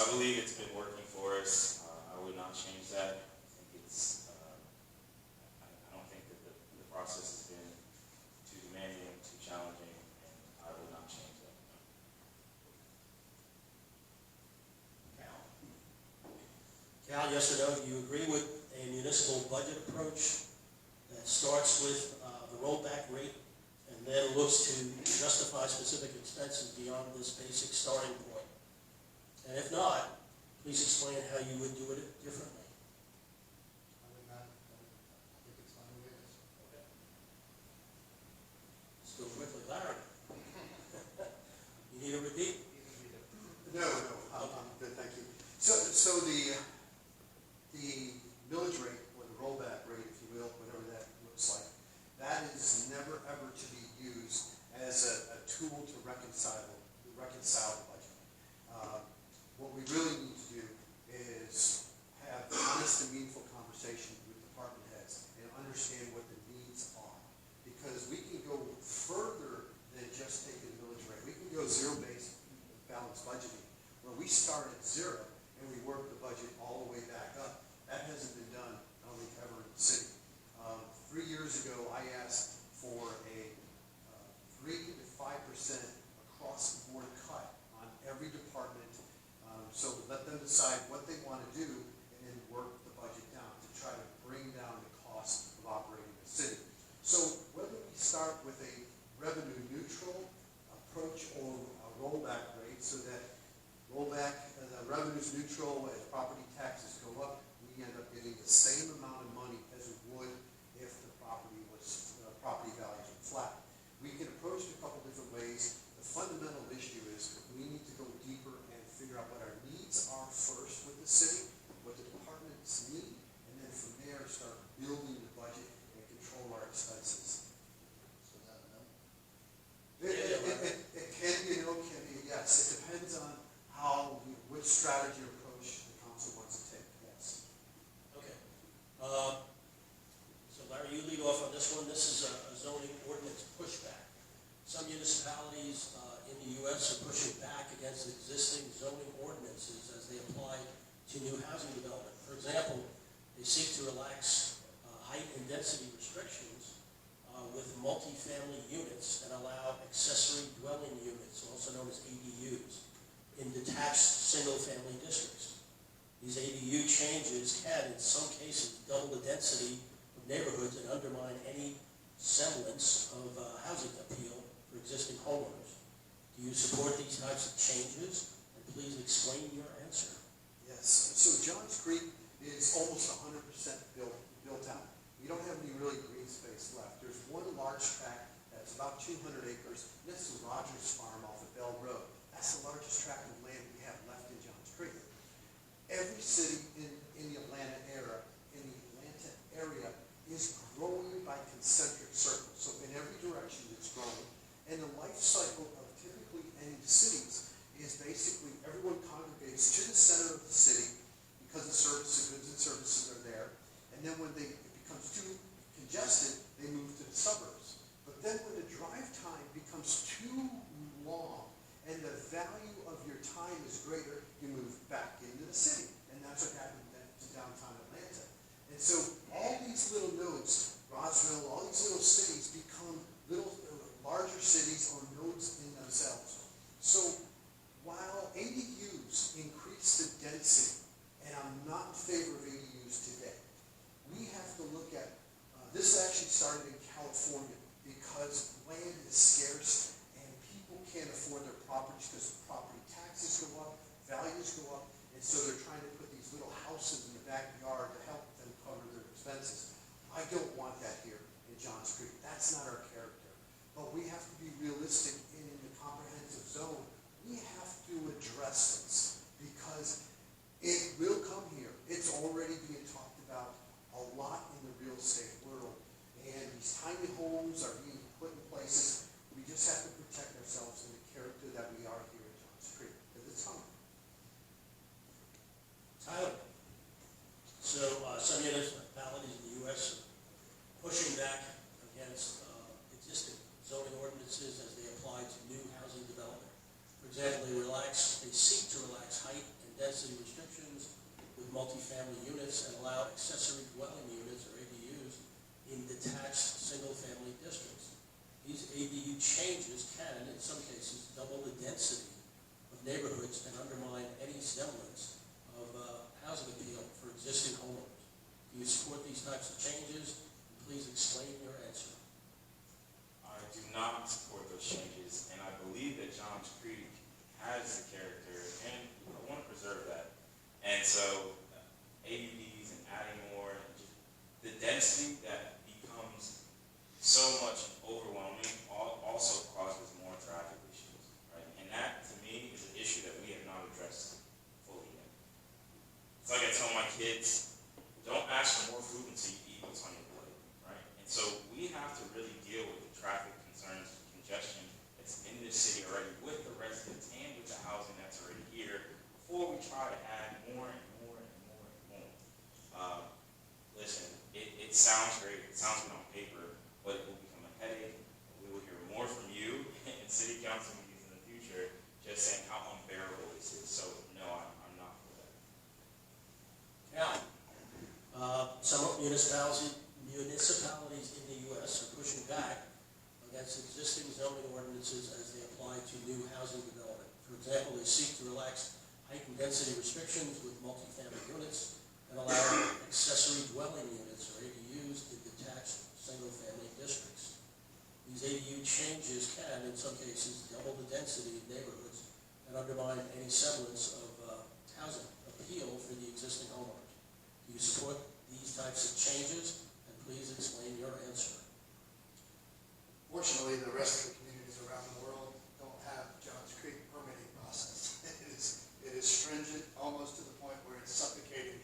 I believe it's been working for us. I would not change that. I think it's, I don't think that the process has been too demanding, too challenging, and I would not change that. Cal, yes or no, do you agree with a municipal budget approach that starts with the rollback rate and then looks to justify specific expenses beyond this basic starting point? And if not, please explain how you would do it differently. I would not, I think it's fine the way it is. Okay. Let's go quickly, Larry. You need a repeat? No, I'm good, thank you. So the millage rate, or the rollback rate, if you will, whatever that looks like, that is never ever to be used as a tool to reconcile the budget. What we really need to do is have honest and meaningful conversation with department heads and understand what the needs are. Because we can go further than just taking the millage rate. We can go zero-based balanced budgeting, where we start at zero and we work the budget all the way back up. That hasn't been done, I don't think, ever in the city. 3 years ago, I asked for a 3 to 5% across the board cut on every department. So let them decide what they want to do and then work the budget down to try to bring down the cost of operating the city. So whether we start with a revenue neutral approach or a rollback rate, so that rollback, the revenue's neutral as property taxes go up, we end up getting the same amount of money as we would if the property values were flat. We can approach it a couple different ways. The fundamental issue is we need to go deeper and figure out what our needs are first with the city, what the departments need, and then from there start building the budget and control our expenses. So that no? It can be no, can be yes. It depends on how, which strategy or approach the council wants to take. Yes. Okay. So Larry, you lead off on this one. This is a zoning ordinance pushback. Some municipalities in the U.S. are pushing back against existing zoning ordinances as they apply to new housing development. For example, they seek to relax height and density restrictions with multifamily units and allow accessory dwelling units, also known as ADUs, in detached single-family districts. These ADU changes can, in some cases, double the density of neighborhoods and undermine any semblance of housing appeal for existing homeowners. Do you support these types of changes? And please explain your answer. Yes. So Johns Creek is almost 100% built out. We don't have any really green space left. There's one large tract that's about 200 acres. This is Rogers Farm off of Bell Road. That's the largest tract of land we have left in Johns Creek. Every city in the Atlanta area is growing by concentric circles. So in every direction it's growing. And the life cycle of typically any cities is basically everyone congregates to the center of the city because the goods and services are there. And then when it becomes too congested, they move to the suburbs. But then when the drive time becomes too long and the value of your time is greater, you move back into the city. And that's what happened to downtown Atlanta. And so all these little nodes, Roswell, all these little cities become larger cities or nodes in themselves. So while ADUs increase the density, and I'm not in favor of ADUs today, we have to look at, this actually started in California because land is scarce and people can't afford their properties because property taxes go up, values go up, and so they're trying to put these little houses in the backyard to help them cover their expenses. I don't want that here in Johns Creek. That's not our character. But we have to be realistic in the comprehensive zone. We have to address this because it will come here. It's already being talked about a lot in the real estate world. And these tiny homes are being put in places. We just have to protect ourselves in the character that we are here in Johns Creek because it's coming. Tyler. So some municipalities in the U.S. are pushing back against existing zoning ordinances as they apply to new housing development. For example, they seek to relax density restrictions with multifamily units and allow accessory dwelling units, or ADUs, in detached single-family districts. These ADU changes can, in some cases, double the density of neighborhoods and undermine any semblance of housing appeal for existing homeowners. Do you support these types of changes? Please explain your answer. I do not support those changes, and I believe that Johns Creek has the character, and I want to preserve that. And so, AUDs and adding more, and just the density that becomes so much overwhelming also causes more traffic issues, right? And that, to me, is an issue that we have not addressed fully yet. It's like I tell my kids, don't ask for more food until you eat what's on your plate, right? And so we have to really deal with the traffic concerns and congestion that's in this city already with the residents and with the housing that's already here before we try to add more and more and more and more. Listen, it sounds great, it sounds good on paper, but it will become a headache. We will hear more from you in city council meetings in the future just saying how unbearable this is. So no, I'm not for that. Now, some municipalities in the U.S. are pushing back against existing zoning ordinances as they apply to new housing development. For example, they seek to relax heightened density restrictions with multifamily units and allow accessory dwelling units, or ADUs, in detached single-family districts. These ADU changes can, in some cases, double the density of neighborhoods and undermine any semblance of housing appeal for the existing homeowners. Do you support these types of changes? And please explain your answer. Fortunately, the rest of the communities around the world don't have Johns Creek permitting process. It is stringent, almost to the point where it's suffocating.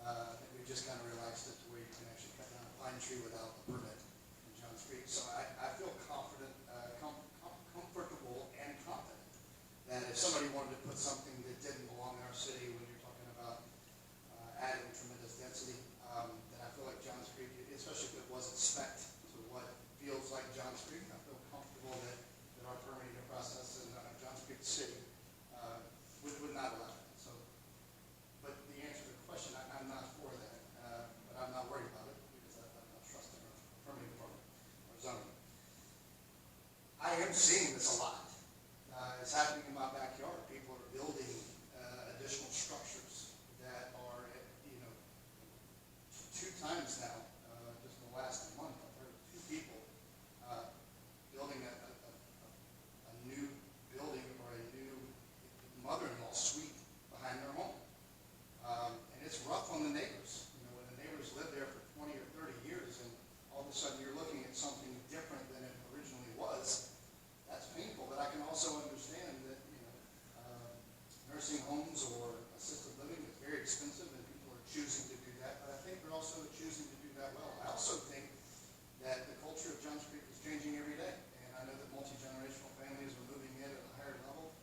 And we just kind of relaxed it to where you can actually cut down a pine tree without a permit in Johns Creek. So I feel confident, comfortable and confident that if somebody wanted to put something that didn't belong in our city, when you're talking about adding tremendous density, then I feel like Johns Creek, especially if it wasn't spec'd to what feels like Johns Creek, I feel comfortable that our permitting process in Johns Creek City would not allow that. So, but the answer to the question, I'm not for that, but I'm not worried about it because I don't trust in our permitting department or zoning. I am seeing this a lot. It's happening in my backyard. People are building additional structures that are, two times now, just in the last month, I've heard of two people building a new building or a new mother-in-law suite behind their home. And it's rough on the neighbors. When the neighbors lived there for 20 or 30 years and all of a sudden you're looking at something different than it originally was, that's painful. But I can also understand that, nursing homes or assisted living is very expensive and people are choosing to do that. But I think they're also choosing to do that well. I also think that the culture of Johns Creek is changing every day. And I know that multi-generational families are moving in at a higher level.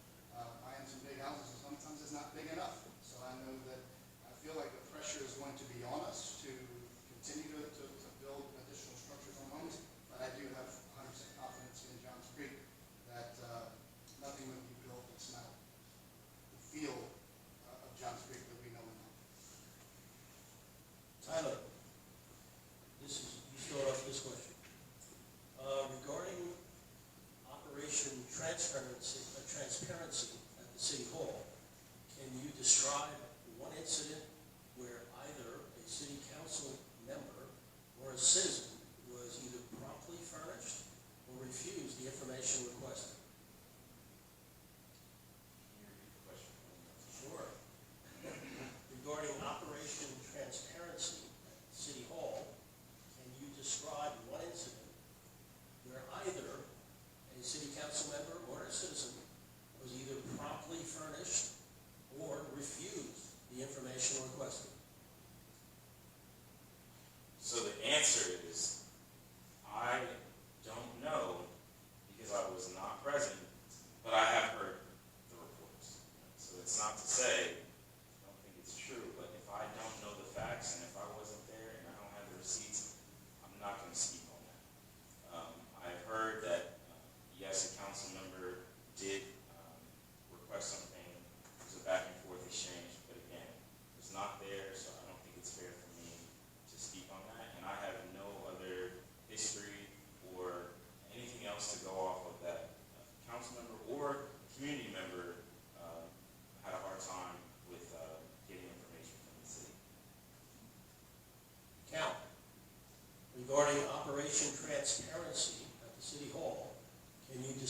Buying some big houses and sometimes it's not big enough. So I know that I feel like the pressure is going to be on us to continue to build additional structures on homes. But I do have 100% confidence in Johns Creek that nothing would be built that's not the feel of Johns Creek that we know and love. Tyler, you start off this question. Regarding Operation Transparency at the City Hall, can you describe one incident where either a city council member or a citizen was either promptly furnished or refused the information requested? Can you repeat the question? Sure. Regarding Operation Transparency at City Hall, can you describe one incident where either a city council member or a citizen was either promptly furnished or refused the information requested? So the answer is, I don't know because I was not present, but I have heard the reports. So it's not to say, I don't think it's true, but if I don't know the facts and if I wasn't there and I don't have the receipts, I'm not going to speak on that. I've heard that, yes, a council member did request something. It was a back and forth exchange.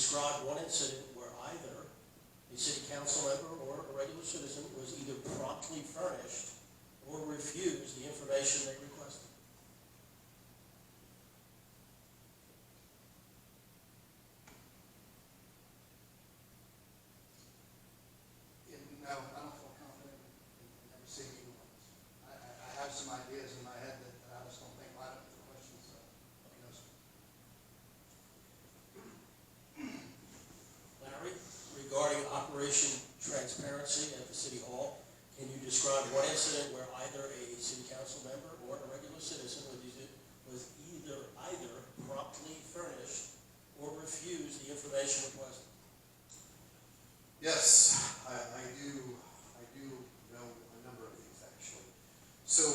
describe one incident where either a city council member or a regular citizen was either promptly furnished or refused the information they requested. No, I don't feel confident in ever seeing any of this. I have some ideas in my head that I just don't think line up with the questions, so, no, sir. Larry, regarding Operation Transparency at the City Hall, can you describe one incident where either a city council member or a regular citizen was either promptly furnished or refused the information requested? Yes, I do know a number of these actually. So,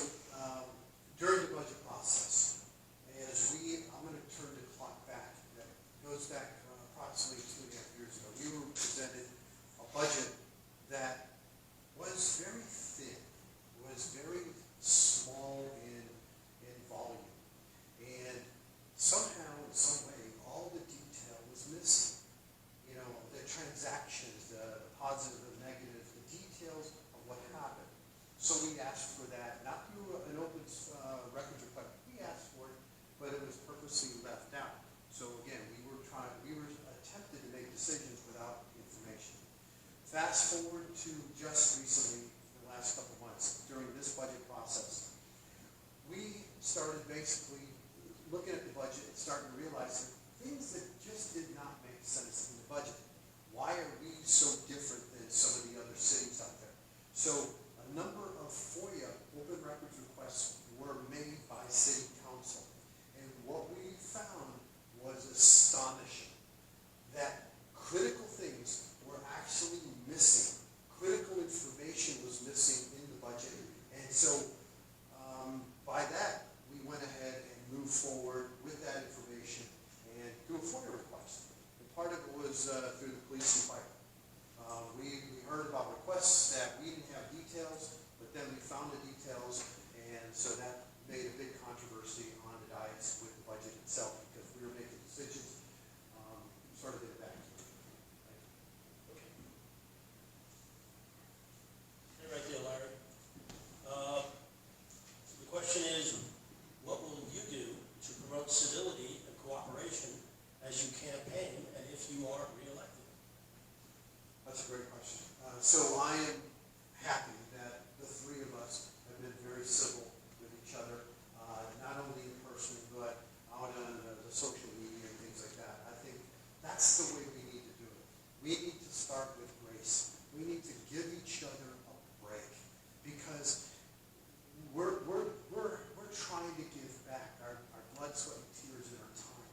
during the budget process, I'm going to turn the clock back, that goes back approximately 2.5 years ago, we were presented a budget that was very thin, was very small in volume, and somehow, in some way, all the detail was missing. You know, the transactions, the positive and negative, the details of what happened. So we asked for that, not through an open records request, we asked for it, but it was purposely left out. So again, we were attempted to make decisions without information. Fast forward to just recently, the last couple of months, during this budget process, we started basically looking at the budget and starting to realize that things that just did not make sense in the budget. Why are we so different than some of the other cities out there? So a number of FOIA open records requests were made by city council. And what we found was astonishing, that critical things were actually missing. Critical information was missing in the budget. And so by that, we went ahead and moved forward with that information and do a FOIA request. And part of it was through the police and fire. We heard about requests that we didn't have details, but then we found the details, and so that made a big controversy on the DiBiase with the budget itself, because we were making decisions sort of in a vacuum. Okay. Hey, right there, Larry. The question is, what will you do to promote civility and cooperation as you campaign and if you are reelected? That's a great question. So I am happy that the three of us have been very civil with each other, not only in person, but out on the social media and things like that. I think that's the way we need to do it. We need to start with grace. We need to give each other a break, because we're trying to give back our blood, sweat, and tears and our time.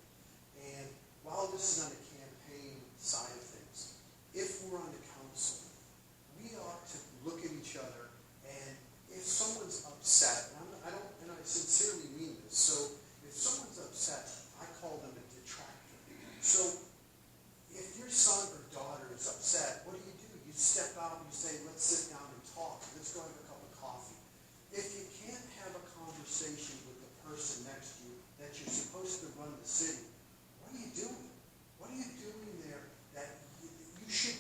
And while this is on the campaign side of things, if we're on the council, we ought to look at each other, and if someone's upset, and I sincerely mean this, so if someone's upset, I call them a detractor. So if your son or daughter is upset, what do? You step out and you say, let's sit down and talk. Let's go have a cup of coffee. If you can't have a conversation with the person next to you that you're supposed to run the city, what are you doing? What are you doing there that we should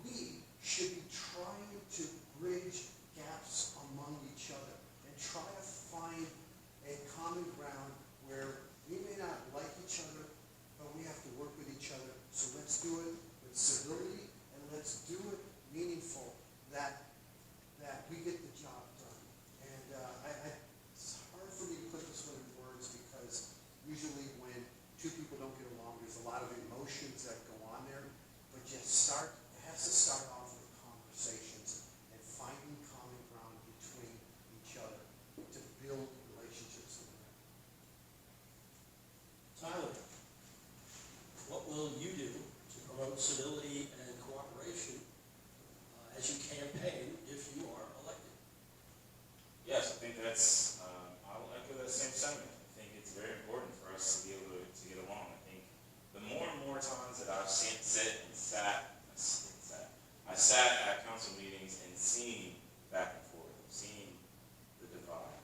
be trying to bridge gaps among each other and try to find a common ground where we may not like each other, but we have to work with each other. So let's do it with civility, and let's do it meaningful, that we get the job done. And it's hard for me to put this one in words, because usually when two people don't get along, there's a lot of emotions that go on there. But it has to start off with conversations and finding common ground between each other to build relationships. Tyler, what will you do to promote civility and cooperation as you campaign if you are elected? Yes, I think I'll echo that same sentiment. I think it's very important for us to be able to get along. I think the more and more times that I've I sat at council meetings and seen back and forth, seen the divide.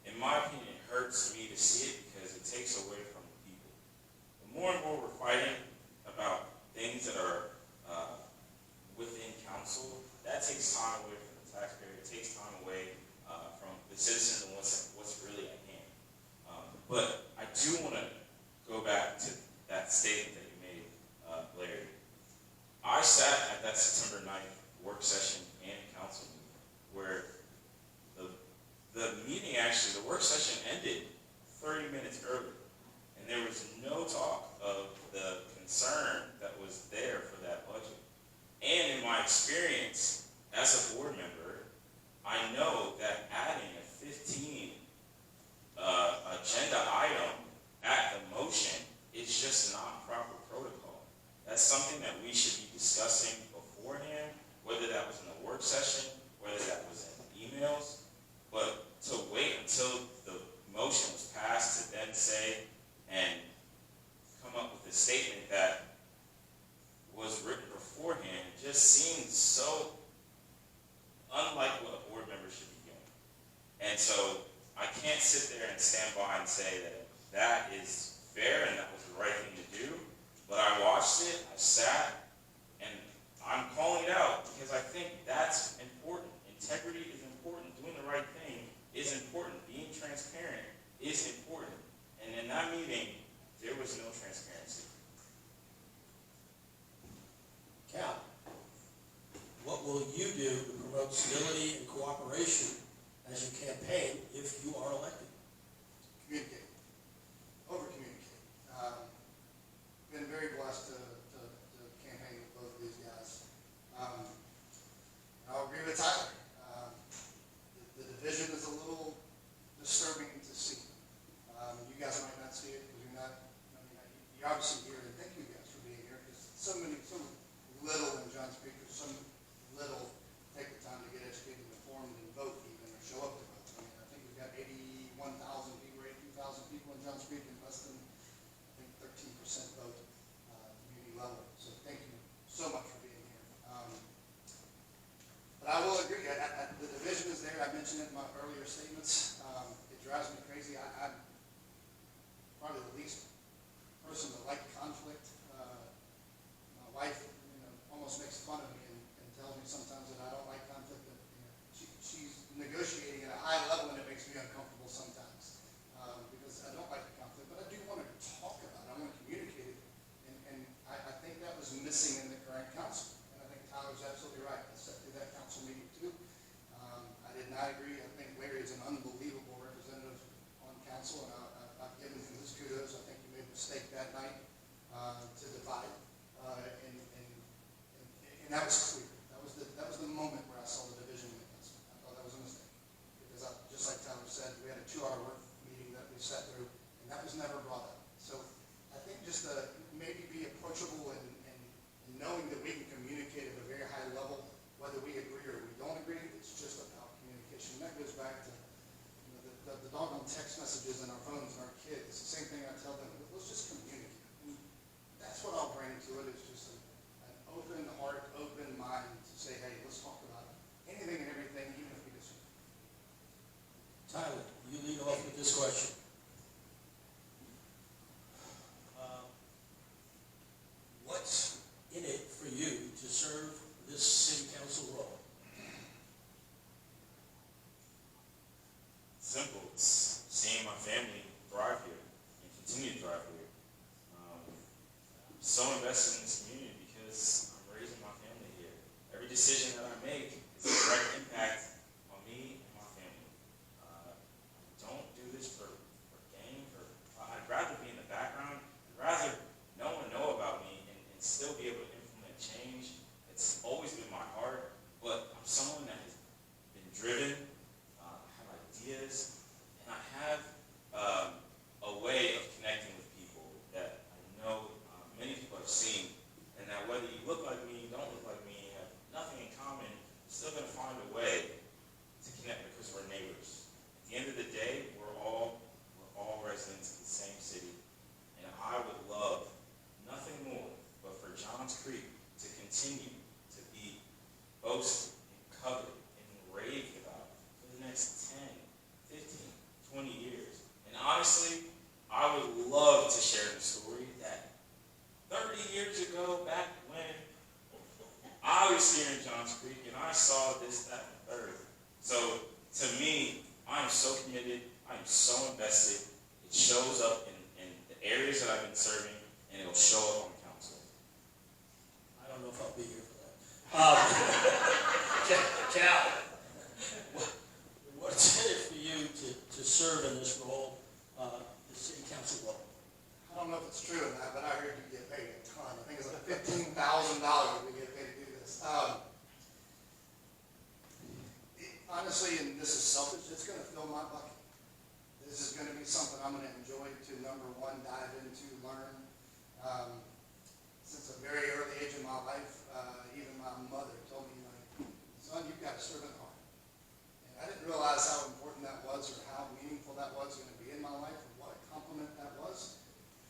In my opinion, it hurts me to see it, because it takes away from the people. The more and more we're fighting about actually, the work session ended 30 minutes early. And there was no talk of the concern that was there for that budget. And in my experience as a board member, I know that adding a 15 agenda item at the motion is just not proper protocol. That's something that we should be discussing beforehand, whether that was in the work session, whether that was in emails. But to wait until the motion was passed to then say and come up with a statement that was written beforehand just seems so unlike what a board member should be doing. And so I can't sit there and stand by and say that that is fair and that was the right thing to do. But I watched it, I sat, and I'm calling it out because I think that's important. Integrity is important. Doing the right thing is important. Being transparent is important. And in that meeting, there was no transparency. Cal, what will you do to promote civility and cooperation as you campaign if you are elected? Communicate. Over-communicate. Been very blessed to campaign with both of these guys. I'll agree with Tyler. The division is a little disturbing to see. You guys might not see it because you're not, you're obviously here, and thank you guys for being here, because so little in Johns Creek, or so little take the time to get educated and informed and vote even, or show up to vote. I think we've got 81,000 people, 82,000 people in Johns Creek, and less than, I think, 13% vote community level. So thank you so much for being here. But I will agree, the division is there. I mentioned it in my earlier statements. It drives me crazy. I'm probably the least person to like conflict. My wife, almost makes fun of me and tells me sometimes that I don't like conflict. That, she's negotiating at a high level, and it makes me uncomfortable sometimes because I don't like the conflict. But I do want to talk about it. I want to communicate it, and I think that was missing in the current council. And I think Tyler's absolutely right. I sat through that council meeting too. I did not agree. I think Larry is an unbelievable representative on council, and I've given him his kudos. I think he made a mistake that night to divide, and that was clear. That was the moment where I saw the division in the council. I thought that was a mistake because, just like Tyler said, we had a 2-hour work meeting that we sat through, and that was never brought up. So I think just maybe be approachable and knowing that we can communicate at a very high level, whether we agree or we don't agree. It's just about communication. And that goes back to the doggone text messages in our phones and our kids. It's the same thing I tell them. Let's just communicate. And that's what I'll bring to it, is just an open heart, open mind to say, hey, let's talk about anything and everything, even if we disagree. Tyler, you lead off with this question. What's in it for you to serve this city council role? Simple. It's seeing my family thrive here and continue to thrive here. I'm so invested in this community because I'm raising my family here. Every decision that I make is a direct impact on me and my family. I don't do this for gain. I'd rather be in the background. I'd rather no one know about me and still be able to implement change. It's always been my heart, but I'm someone that has been driven. I have ideas, and I have a way of connecting with people that I know many people have seen, and that whether you look like me, don't look like me, have nothing in common, you're still going to find a way to connect because we're neighbors. At the end of the day, we're all residents of the same city, and I would love nothing more but for Johns Creek to continue to be boasted and coveted and raved about for the next 10, 15, 20 years. And honestly, I would love to share the story that 30 years ago, back when I was here in Johns Creek and I saw this, that, and the third. So to me, I am so committed, I am so invested. It shows up in the areas that I've been serving, and it'll show up on council. I don't know if I'll be here for that. Cal, what's in it for you to to serve in this role, the city council role? I don't know if it's true or not, but I heard you get paid a ton. I think it's like $15,000 we get paid to do this. Honestly, and this is selfish, it's gonna fill my bucket. This is gonna be something I'm gonna enjoy to, number one, dive into, learn. Since a very early age in my life, even my mother told me, like, son, you've got to serve in the army. And I didn't realize how important that was or how meaningful that was going to be in my life or what a compliment that was.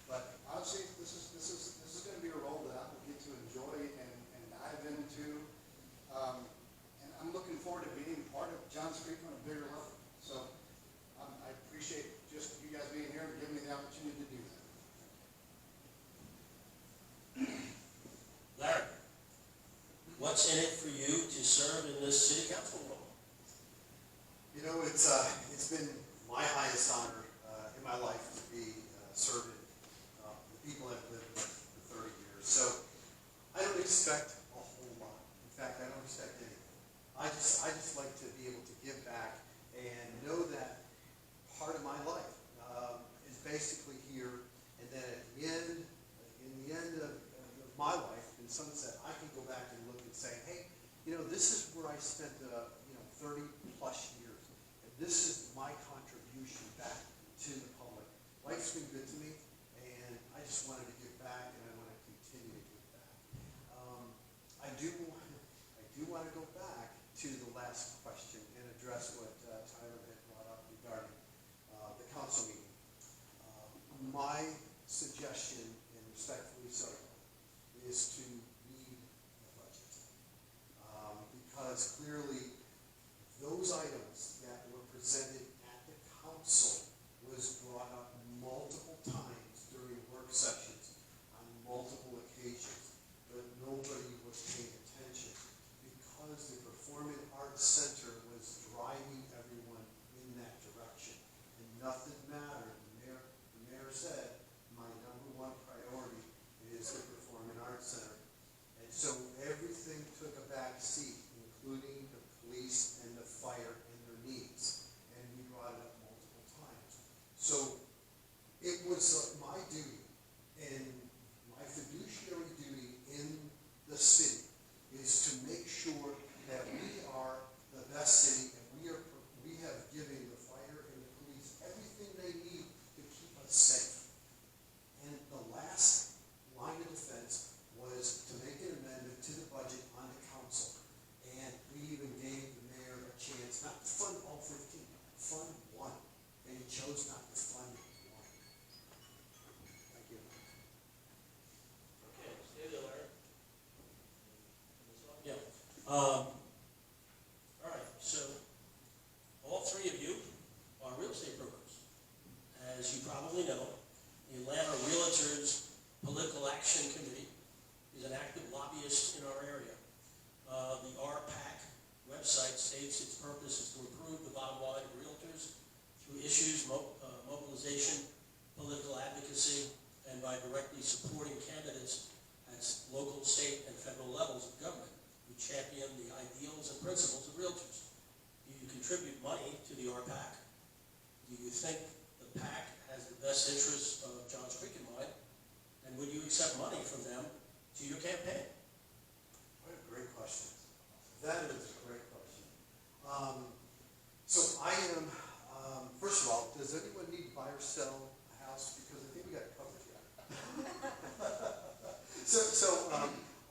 But honestly, this is going to be a role that I will get to enjoy and dive into. And I'm looking forward to being part of Johns Creek on a bigger level. So I appreciate just you guys being here and giving me the opportunity to do that. Larry, what's in it for you to serve in this city council role? You know, it's been my highest honor in my life to be serving the people I've lived with for 30 years. So I don't expect a whole lot. In fact, I don't expect anything. I just like to be able to give back and know that part of my life is basically here, and then at the end, in the end of my life in Sunset, I can go back and look and say, hey, you know, this is where I spent 30 plus years. And this is my contribution back to the public. Life's been good to me, and I just wanted to give back, and I want to continue to give back. I do want to go back to the last question and address what Tyler had brought up regarding the council meeting. My suggestion, and respectfully so, is to read the budget. Because clearly, those items that were presented at the council was brought up multiple times during work sessions on multiple occasions, but nobody was paying attention because the Performing Arts Center was driving everyone in that direction. And nothing mattered. The mayor said, my number one priority is the Performing Arts Center. And so everything took a back seat, including the police and the fire and their needs. And we brought it up multiple times. So it was my duty and my fiduciary duty in the city is to make sure that we are the best city, and we have given the fire and the police everything they need to keep us safe. And the last line of defense was to make an amendment to the budget on the council. And we even gave the mayor a chance not to fund all 15, fund one. And he chose not to fund one. Thank you. Okay, stay there, Larry. Yeah. All right, so all three of you are real estate brokers. As you probably know, the Atlanta Realtors Political Action Committee is an active lobbyist in our area. The RPAC website states its purpose is to improve the bottom line of realtors through issues, mobilization, political advocacy, and by directly supporting candidates at local, state, and federal levels of government who champion the ideals and principles of realtors. Do you contribute money to the RPAC? Do you think the PAC has the best interests of Johns Creek in mind? And would you accept money from them to your campaign? What a great question. That is a great question. So I am, first of all, does anyone need to buy or sell a house? Because I think we got it covered here.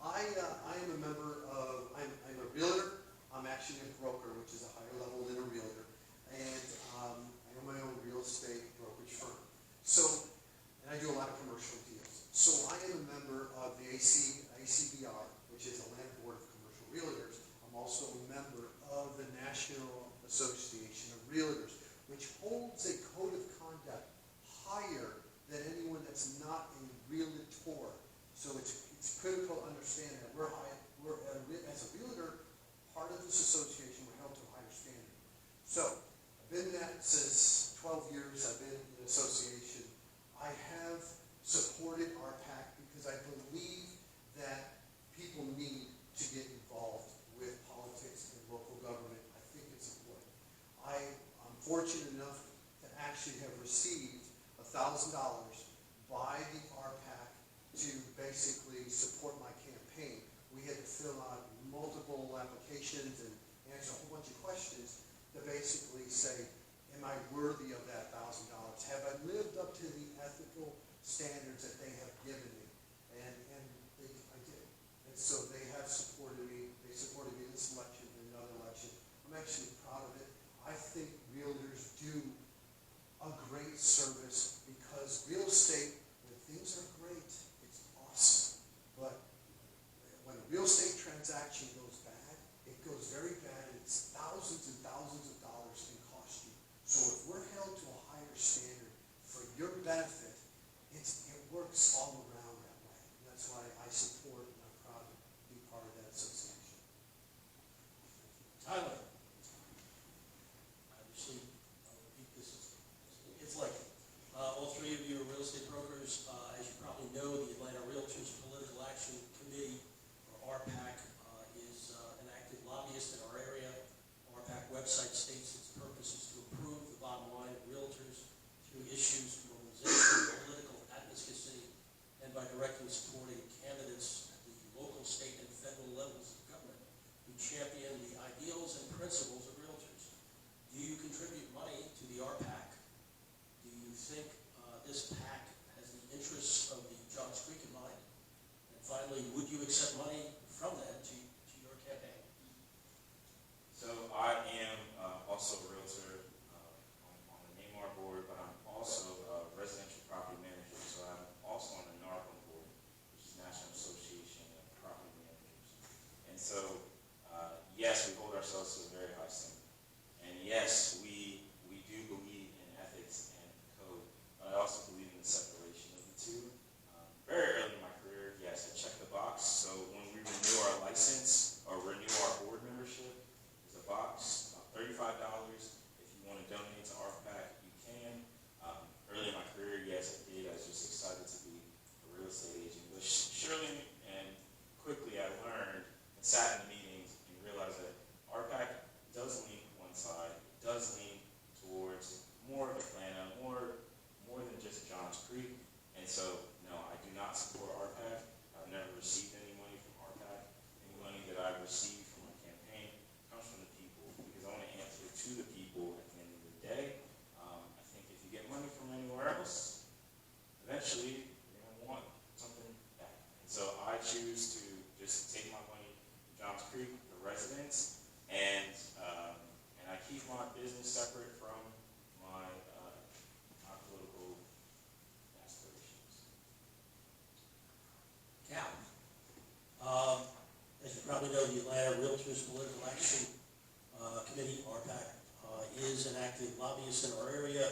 I am a member of, I'm a realtor. I'm actually a broker, which is a higher level than a realtor. And I own my own real estate brokerage firm. And I do a lot of commercial deals. So I am a member of the ACBR, which is Atlanta Board of Commercial Realtors. I'm also a member of the National Association of Realtors, which holds a code of conduct higher than anyone that's not a realtor. So it's critical to understand that we're as a realtor, part of this association, we're held to a higher standard. So I've been in that since 12 years. I've been in the association. I have supported RPAC because I believe that people need to get involved with politics and local government. I think it's important. I'm fortunate enough actually have received $1,000 by the RPAC to basically support my campaign. We had to fill out multiple applications and answer a whole bunch of questions to basically say, am I worthy of that $1,000? Have I lived up to the ethical standards that they have given me? And I did. And so they have supported me. They supported me in this election and another election. I'm actually proud of it. I think realtors do a great service because real estate, when things are great, it's awesome. But when a real estate transaction goes bad, it goes very bad, and it's thousands and thousands of dollars can cost you. So if we're held to a higher standard for your benefit, it works all around that way. And that's why I support and I'm proud to be part of that association. Tyler. Obviously, I'll repeat this. It's like all three of you are real estate brokers. As you probably know, the Atlanta Realtors Political Action Committee, or RPAC, is an active lobbyist in our area. RPAC website states its purpose is to improve the bottom line of realtors through issues, mobilization, political advocacy, and by directly supporting candidates at the local, state, and federal levels of government who champion the ideals and principles of realtors. Do you contribute money to the RPAC? Do you think this PAC has the interests of the Johns Creek in mind? And finally, would you accept money from them to your campaign? So I am also a realtor on the NAMAR board, but I'm also a residential property manager. So I'm also on the NARPM board, which is National Association of Property Managers. And so, yes, we hold ourselves to a very high standard. And yes, we do believe in ethics and code, but I also believe in the separation of the two. Very early in my career, yes, I checked the box. So when we renew our license or renew our board membership, there's a box, about $35. If you want to donate to RPAC, you can. Early in my career, yes, I did. I was just excited to be a real estate agent. But surely and quickly I learned and sat in the meetings and realized that RPAC does lean one side. It does lean towards more of Atlanta, more than just Johns Creek. And so, no, I do not support RPAC. I've never received any money from RPAC. Any money that I've received from my campaign comes from the people because I want to answer to the people at the end of the day. I think if you get money from anywhere else, eventually you're going to want something back. And so I choose to just take my money to Johns Creek, the residents, and I keep my business separate from my political aspirations. Cal. As you probably know, the Atlanta Realtors Political Action Committee, RPAC, is an active lobbyist in our area.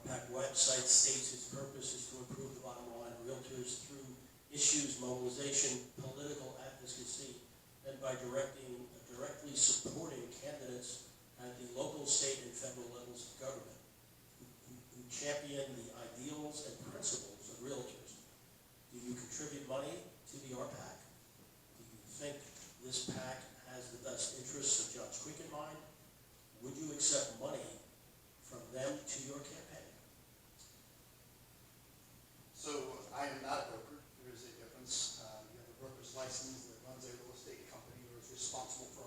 RPAC website states its purpose is to improve the bottom line of realtors through issues, mobilization, political advocacy, and by directly supporting candidates at the local, state, and federal levels of government who champion the ideals and principles of realtors. Do you contribute money to the RPAC? Do you think this PAC has the best interests of Johns Creek in mind? Would you accept money from them to your campaign? So I am not a broker. There is a difference. You have a broker's license that runs a real estate company or is responsible for